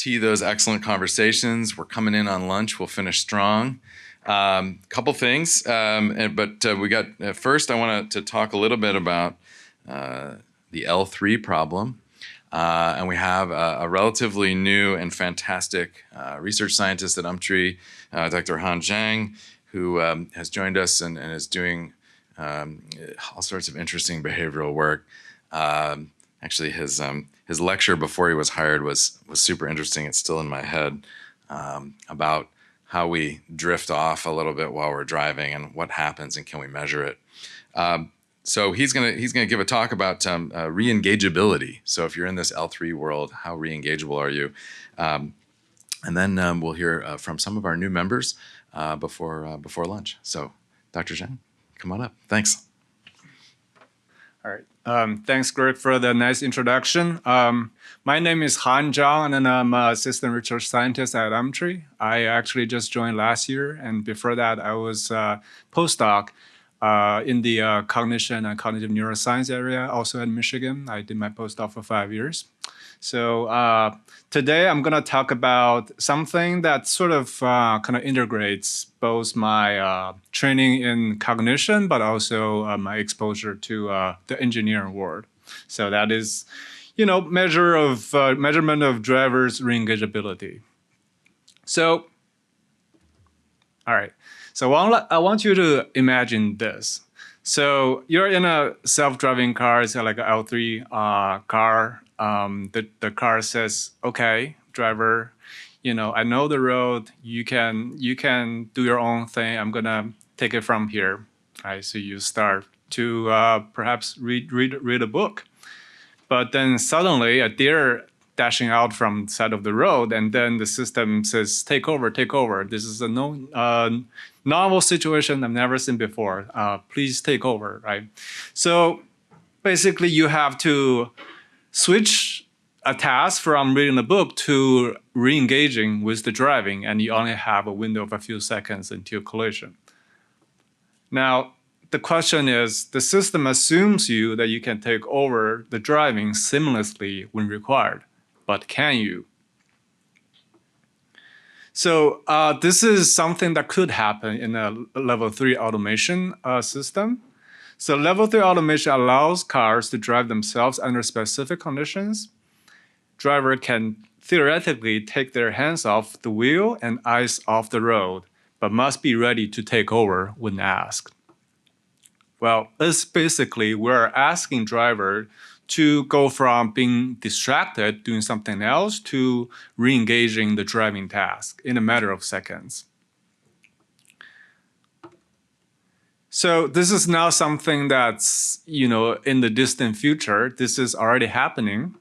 guarantee those excellent conversations. We're coming in on lunch. We'll finish strong. Couple things, but we got first. I want to talk a little bit about the L3 problem, and we have a relatively new and fantastic research scientist at UMTRI, Dr. Zhang, who has joined us and is doing all sorts of interesting behavioral work. Actually, his lecture before he was hired was super interesting. It's still in my head about how we drift off a little bit while we're driving and what happens and can we measure it. So he's gonna give a talk about re-engageability. So if you're in this L3 world, how re-engageable are you? And then we'll hear from some of our new members before lunch. So Dr. Zhang, come on up. Thanks. All right. Thanks, Greg, for the nice introduction. My name is Zhang, and I'm an assistant research scientist at UMTRI. I actually just joined last year, and before that, I was a postdoc in the cognition and cognitive neuroscience area, also at Michigan. I did my postdoc for 5 years. So today I'm going to talk about something that sort of kind of integrates both my training in cognition, but also my exposure to the engineering world. So that is, measurement of drivers' re-engageability. So, all right. So I want you to imagine this. So you're in a self-driving car. It's like an L3 car. The car says, "Okay, driver, I know the road. You can do your own thing. I'm gonna take it from here." All right, so you start to perhaps read a book, but then suddenly a deer dashing out from the side of the road, and then the system says, "Take over, take over. This is a novel situation I've never seen before. Please take over." Right. So basically, you have to switch a task from reading the book to re-engaging with the driving, and you only have a window of a few seconds until collision. Now, the question is, the system assumes that you can take over the driving seamlessly when required, but can you? So this is something that could happen in a level 3 automation system. So level 3 automation allows cars to drive themselves under specific conditions. Driver can theoretically take their hands off the wheel and eyes off the road, but must be ready to take over when asked. Well, it's basically we're asking driver to go from being distracted doing something else to re-engaging the driving task in a matter of seconds. So this is now something that's, in the distant future. This is already happening.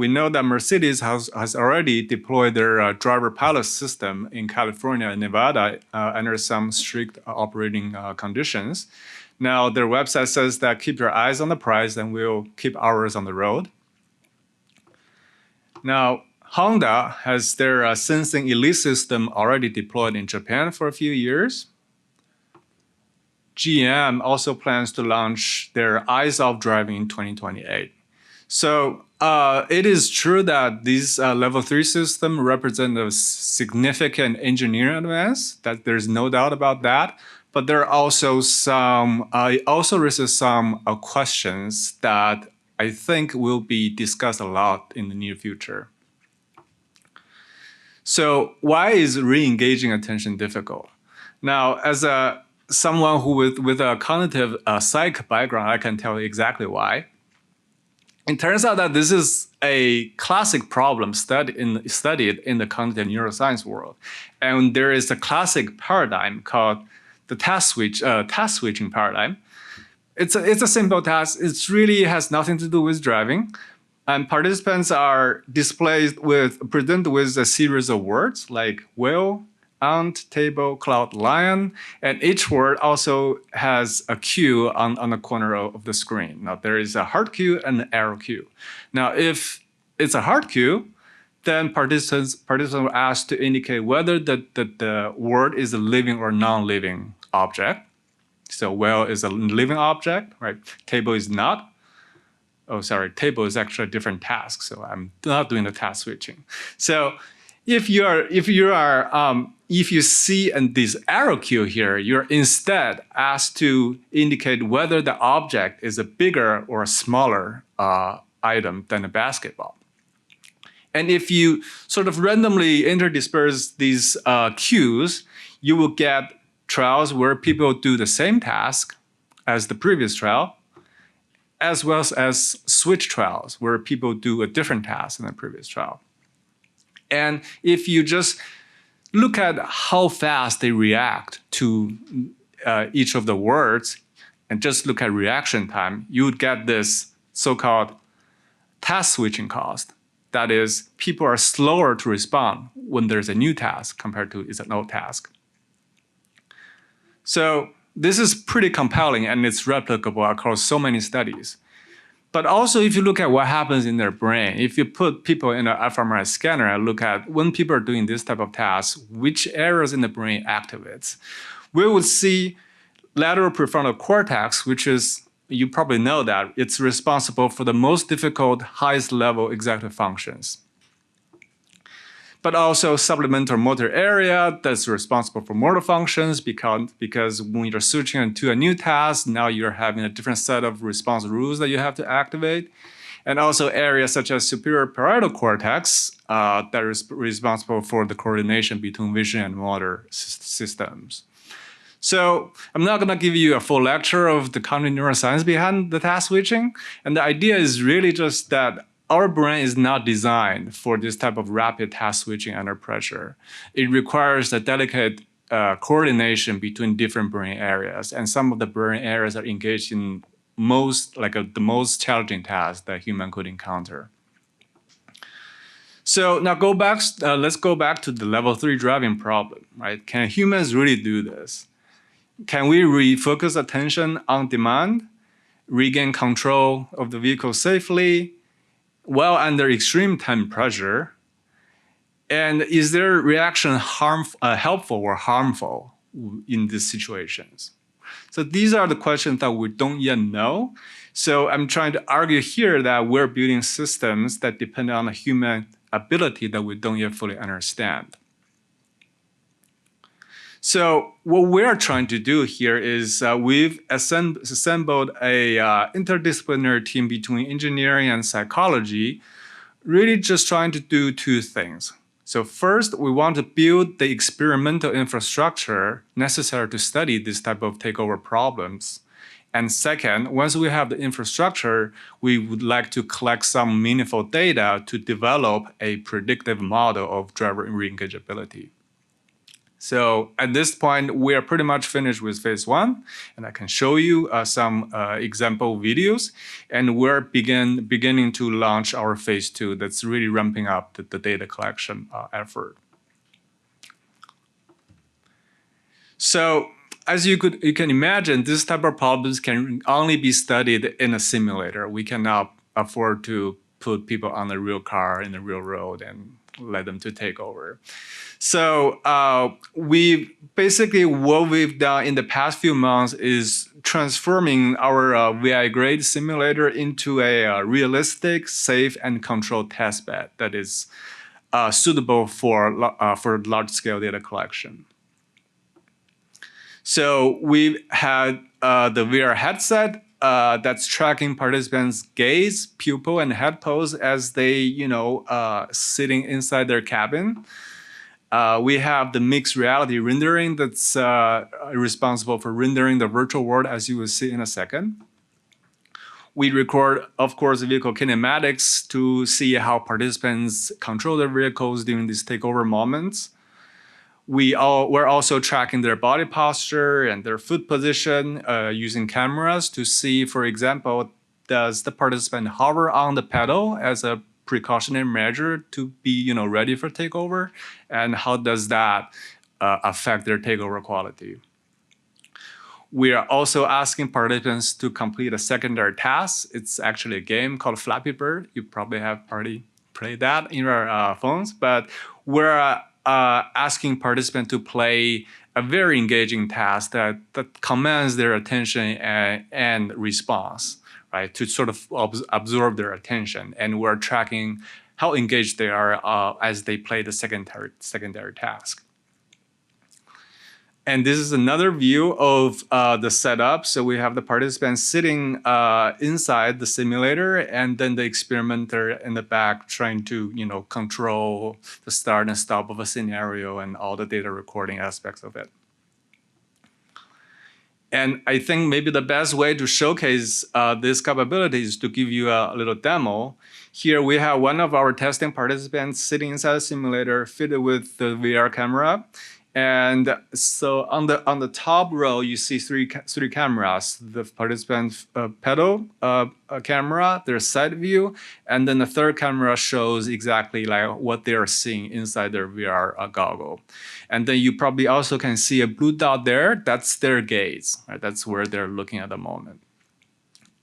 We know that Mercedes has already deployed their driver pilot system in California and Nevada under some strict operating conditions. Now, their website says that keep your eyes on the prize and we'll keep ours on the road. Now, Honda has their Sensing Elite system already deployed in Japan for a few years. GM also plans to launch their eyes-off driving in 2028. So it is true that these level 3 systems represent a significant engineering advance, that there's no doubt about that. But there are also it also raises some questions that I think will be discussed a lot in the near future. So why is re-engaging attention difficult? Now, as someone who with a cognitive psych background, I can tell you exactly why. It turns out that this is a classic problem studied in the cognitive neuroscience world. And there is a classic paradigm called the task switching paradigm. It's a simple task. It really has nothing to do with driving. And participants are presented with a series of words like wheel, ant, table, cloud, lion, and each word also has a cue on the corner of the screen. Now there is a hard cue and an arrow cue. Now if it's a hard cue, then participants are asked to indicate whether the word is a living or non-living object. So whale is a living object, right? Table is not. table is actually a different task, so I'm not doing the task switching. So if you see in this arrow cue here, you're instead asked to indicate whether the object is a bigger or a smaller item than a basketball. And if you sort of randomly interdisperse these cues, you will get trials where people do the same task as the previous trial, as well as switch trials where people do a different task than the previous trial. And if you just look at how fast they react to each of the words and just look at reaction time, you would get this so-called task switching cost. That is, people are slower to respond when there's a new task compared to is an old task. So this is pretty compelling and it's replicable across so many studies. But also, if you look at what happens in their brain, if you put people in an fMRI scanner and look at when people are doing this type of tasks, which areas in the brain activates, we would see lateral prefrontal cortex, which is, you probably know that, it's responsible for the most difficult, highest level executive functions. But also supplemental motor area that's responsible for motor functions because when you're switching into a new task, now you're having a different set of response rules that you have to activate. And also areas such as superior parietal cortex that is responsible for the coordination between vision and motor systems. So I'm not going to give you a full lecture of the cognitive neuroscience behind the task switching. And the idea is really just that our brain is not designed for this type of rapid task switching under pressure. It requires a delicate coordination between different brain areas, and some of the brain areas are engaged in the most challenging tasks that human could encounter. So now let's go back to the level 3 driving problem, right? Can humans really do this? Can we refocus attention on demand, regain control of the vehicle safely, while under extreme time pressure? And is their reaction helpful or harmful in these situations? So these are the questions that we don't yet know. So I'm trying to argue here that we're building systems that depend on a human ability that we don't yet fully understand. So what we're trying to do here is we've assembled a interdisciplinary team between engineering and psychology, really just trying to do two things. So first, we want to build the experimental infrastructure necessary to study this type of takeover problems. And second, once we have the infrastructure, we would like to collect some meaningful data to develop a predictive model of driver re-engageability. So at this point, we are pretty much finished with phase 1, and I can show you some example videos. And we're beginning to launch our phase 2 that's really ramping up the data collection effort. So as you can imagine, this type of problems can only be studied in a simulator. We cannot afford to put people on the real car in the real road and let them to take over. So what we've done in the past few months is transforming our VI grade simulator into a realistic, safe, and controlled testbed that is suitable for large-scale data collection. So we've had the VR headset that's tracking participants' gaze, pupil, and head pose as they, sitting inside their cabin. We have the mixed reality rendering that's responsible for rendering the virtual world, as you will see in a second. We record, of course, vehicle kinematics to see how participants control their vehicles during these takeover moments. We're also tracking their body posture and their foot position using cameras to see, for example, does the participant hover on the pedal as a precautionary measure to be ready for takeover, and how does that affect their takeover quality. We are also asking participants to complete a secondary task. It's actually a game called Flappy Bird. You probably have already played that in your phones, but we're asking participants to play a very engaging task that commands their attention and response, right? To sort of absorb their attention, and we're tracking how engaged they are as they play the secondary task. And this is another view of the setup. So we have the participants sitting inside the simulator, and then the experimenter in the back trying to, control the start and stop of a scenario and all the data recording aspects of it. And I think maybe the best way to showcase this capability is to give you a little demo. Here we have one of our testing participants sitting inside a simulator fitted with the VR camera. And so on the top row, you see three cameras: the participant pedal camera, their side view, and then the third camera shows exactly like what they are seeing inside their VR goggle. And then you probably also can see a blue dot there. That's their gaze, right? That's where they're looking at the moment.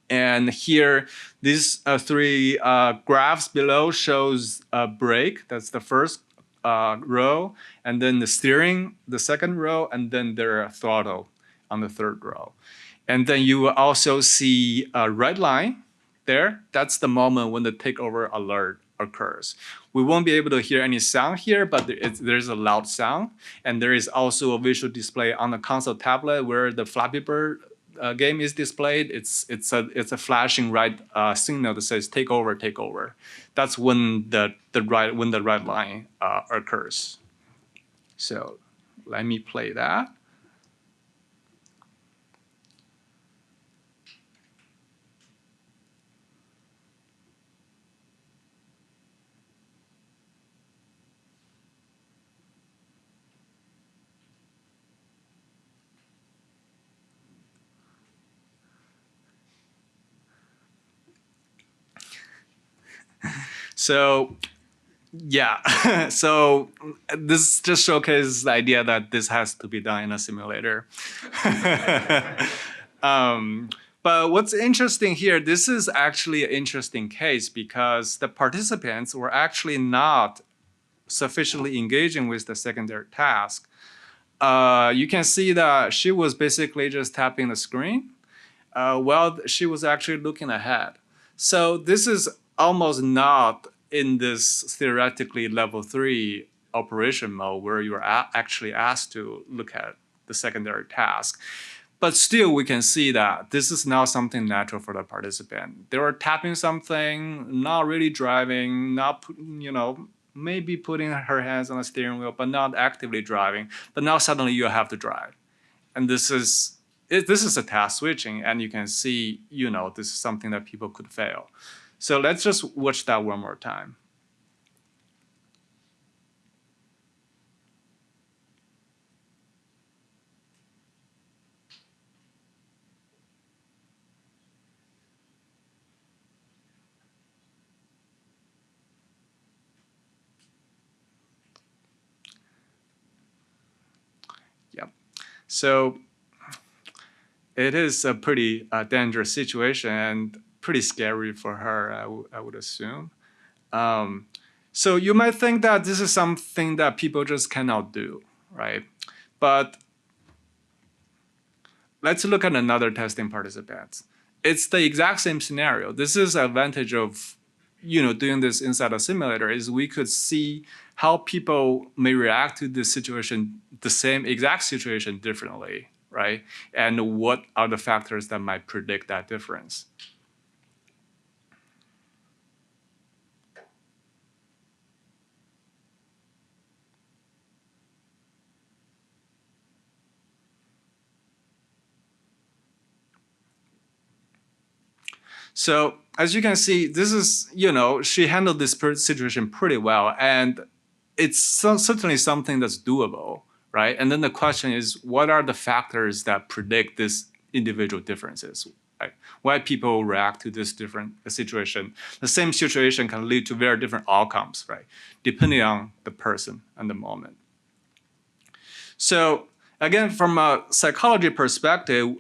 And here, these three graphs below shows a brake. That's the first row, and then the steering, the second row, and then their throttle on the third row. And then you will also see a red line there. That's the moment when the takeover alert occurs. We won't be able to hear any sound here, but there's a loud sound. And there is also a visual display on the console tablet where the Flappy Bird game is displayed. It's a flashing red signal that says take over, take over. That's when the red line occurs. So let me play that. So yeah, so this just showcases the idea that this has to be done in a simulator. But what's interesting here, this is actually an interesting case because the participants were actually not sufficiently engaging with the secondary task. You can see that she was basically just tapping the screen while she was actually looking ahead. So this is almost not in this theoretically level 3 operation mode where you're actually asked to look at the secondary task. But still, we can see that this is now something natural for the participant. They were tapping something, not really driving, not, maybe putting her hands on the steering wheel, but not actively driving. But now suddenly you have to drive. And this is a task switching, and you can see, this is something that people could fail. So let's just watch that one more time. Yep. So it is a pretty dangerous situation and pretty scary for her, I would assume. So you might think that this is something that people just cannot do, right? But let's look at another testing participant. It's the exact same scenario. This is the advantage of doing this inside a simulator is we could see how people may react to this situation, the same exact situation differently, right? And what are the factors that might predict that difference? So as you can see, this is, she handled this situation pretty well, and it's certainly something that's doable, right? And then the question is, what are the factors that predict these individual differences, right? Why people react to this different situation? The same situation can lead to very different outcomes, right? Depending on the person and the moment. So again, from a psychology perspective,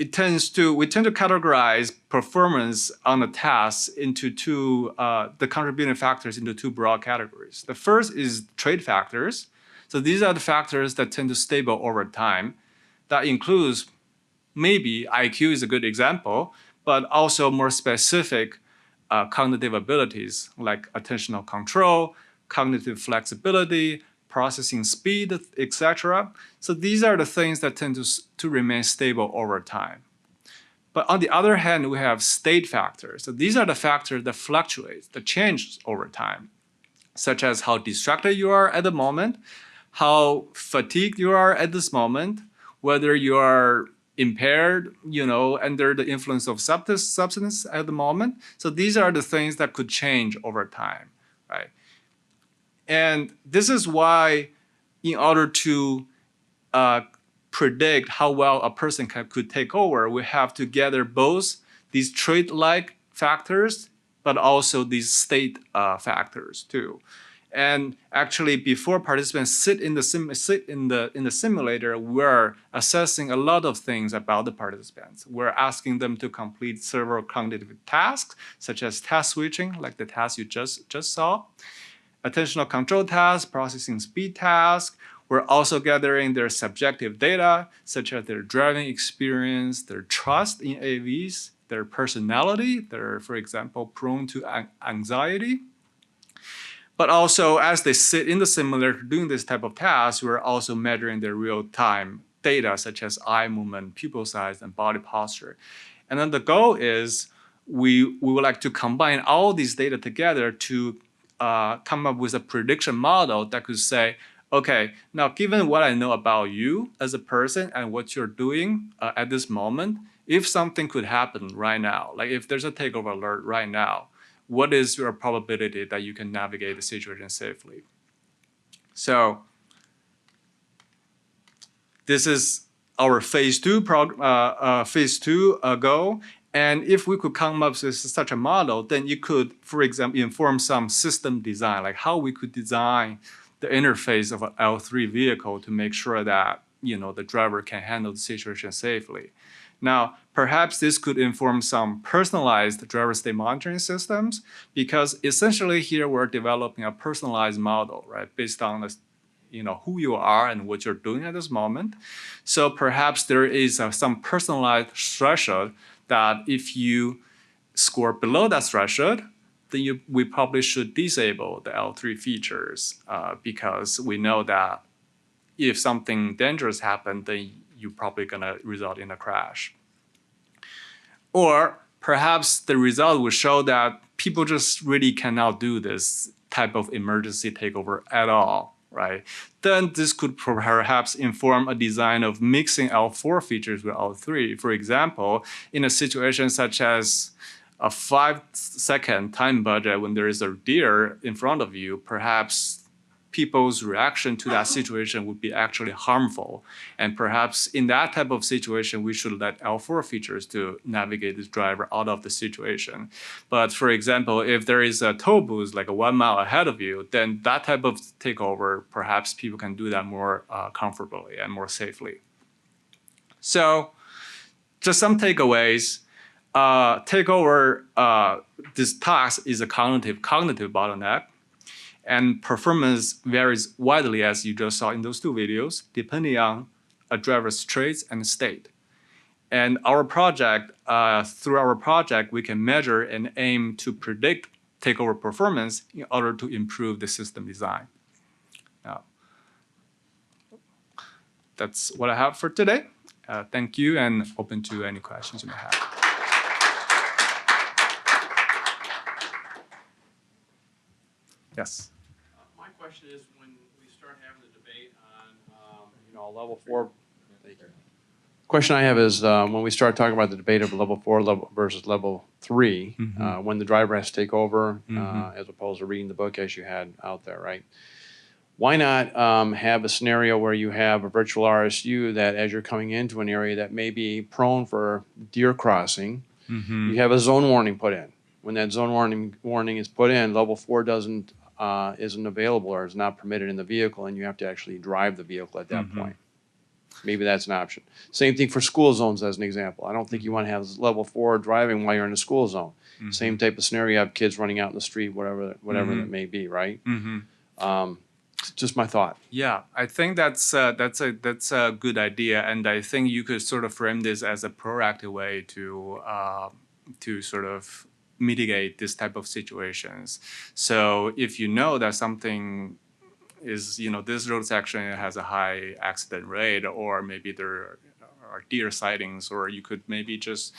we tend to categorize performance on a task into the contributing factors into two broad categories. The first is trait factors. So these are the factors that tend to stable over time. That includes maybe IQ is a good example, but also more specific cognitive abilities like attentional control, cognitive flexibility, processing speed, etc. So these are the things that tend to remain stable over time. But on the other hand, we have state factors. So these are the factors that fluctuate, that change over time, such as how distracted you are at the moment, how fatigued you are at this moment, whether you are impaired, under the influence of substance at the moment. So these are the things that could change over time, right? And this is why, in order to predict how well a person could take over, we have to gather both these trait-like factors, but also these state factors too. And actually, before participants sit in the simulator, we're assessing a lot of things about the participants. We're asking them to complete several cognitive tasks, such as task switching, like the task you just saw, attentional control tasks, processing speed tasks. We're also gathering their subjective data, such as their driving experience, their trust in AVs, their personality. They're, for example, prone to anxiety. But also, as they sit in the simulator doing this type of tasks, we're also measuring their real-time data, such as eye movement, pupil size, and body posture. And then the goal is we would like to combine all these data together to come up with a prediction model that could say, okay, now given what I know about you as a person and what you're doing at this moment, if something could happen right now, like if there's a takeover alert right now, what is your probability that you can navigate the situation safely? So this is our phase two goal. And if we could come up with such a model, then you could, for example, inform some system design, like how we could design the interface of an L3 vehicle to make sure that the driver can handle the situation safely. Now, perhaps this could inform some personalized driver state monitoring systems, because essentially here we're developing a personalized model, right, based on the, who you are and what you're doing at this moment. So perhaps there is some personalized threshold that if you score below that threshold, then we probably should disable the L3 features because we know that if something dangerous happens, then you're probably going to result in a crash. Or perhaps the result will show that people just really cannot do this type of emergency takeover at all, right? Then this could perhaps inform a design of mixing L4 features with L3. For example, in a situation such as a 5-second time budget when there is a deer in front of you, perhaps people's reaction to that situation would be actually harmful. And perhaps in that type of situation, we should let L4 features to navigate this driver out of the situation. But for example, if there is a toll booth like 1 mile ahead of you, then that type of takeover, perhaps people can do that more comfortably and more safely. So just some takeaways. Takeover, this task is a cognitive bottleneck. And performance varies widely, as you just saw in those two videos, depending on a driver's traits and state. And our project, through our project, we can measure and aim to predict takeover performance in order to improve the system design. Now, that's what I have for today. Thank you, and open to any questions you may have. Yes. My question is, when we start having the debate on, level 4. Question I have is when we start talking about the debate of level 4 versus level 3, when the driver has to take over, as opposed to reading the book as you had out there, right? Why not have a scenario where you have a virtual RSU that, as you're coming into an area that may be prone for deer crossing, you have a zone warning put in. When that zone warning is put in, level 4 isn't available or is not permitted in the vehicle, and you have to actually drive the vehicle at that point. Maybe that's an option. Same thing for school zones as an example. I don't think you want to have level 4 driving while you're in a school zone. Same type of scenario, you have kids running out in the street, whatever that may be, right? Just my thought. Yeah, I think that's a good idea, and I think you could sort of frame this as a proactive way to sort of mitigate this type of situations. So if you know that something is, this road section has a high accident rate, or maybe there are deer sightings, or you could maybe just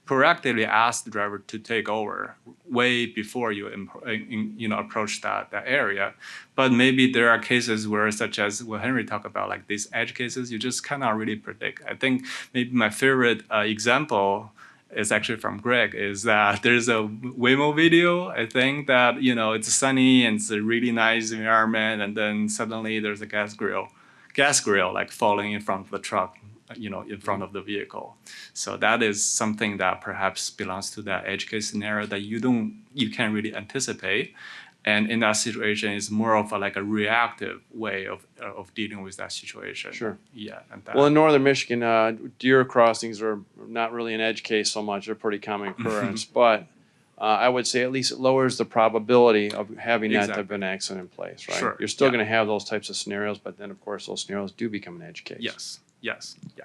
proactively ask the driver to take over way before you approach that area. But maybe there are cases where, such as what Henry talked about, like these edge cases, you just cannot really predict. I think maybe my favorite example is actually from Greg, is that there's a Waymo video, I think, that, it's sunny and it's a really nice environment, and then suddenly there's a gas grill like falling in front of the truck, in front of the vehicle. So that is something that perhaps belongs to that edge case scenario that you can't really anticipate. And in that situation, it's more of a reactive way of dealing with that situation. Sure. Yeah. And Well, in northern Michigan, deer crossings are not really an edge case so much. They're pretty common occurrence. But I would say at least it lowers the probability of having that type of an accident in place, right? Sure. You're still going to have those types of scenarios, but then, of course, those scenarios do become an edge case. Yes. Yeah.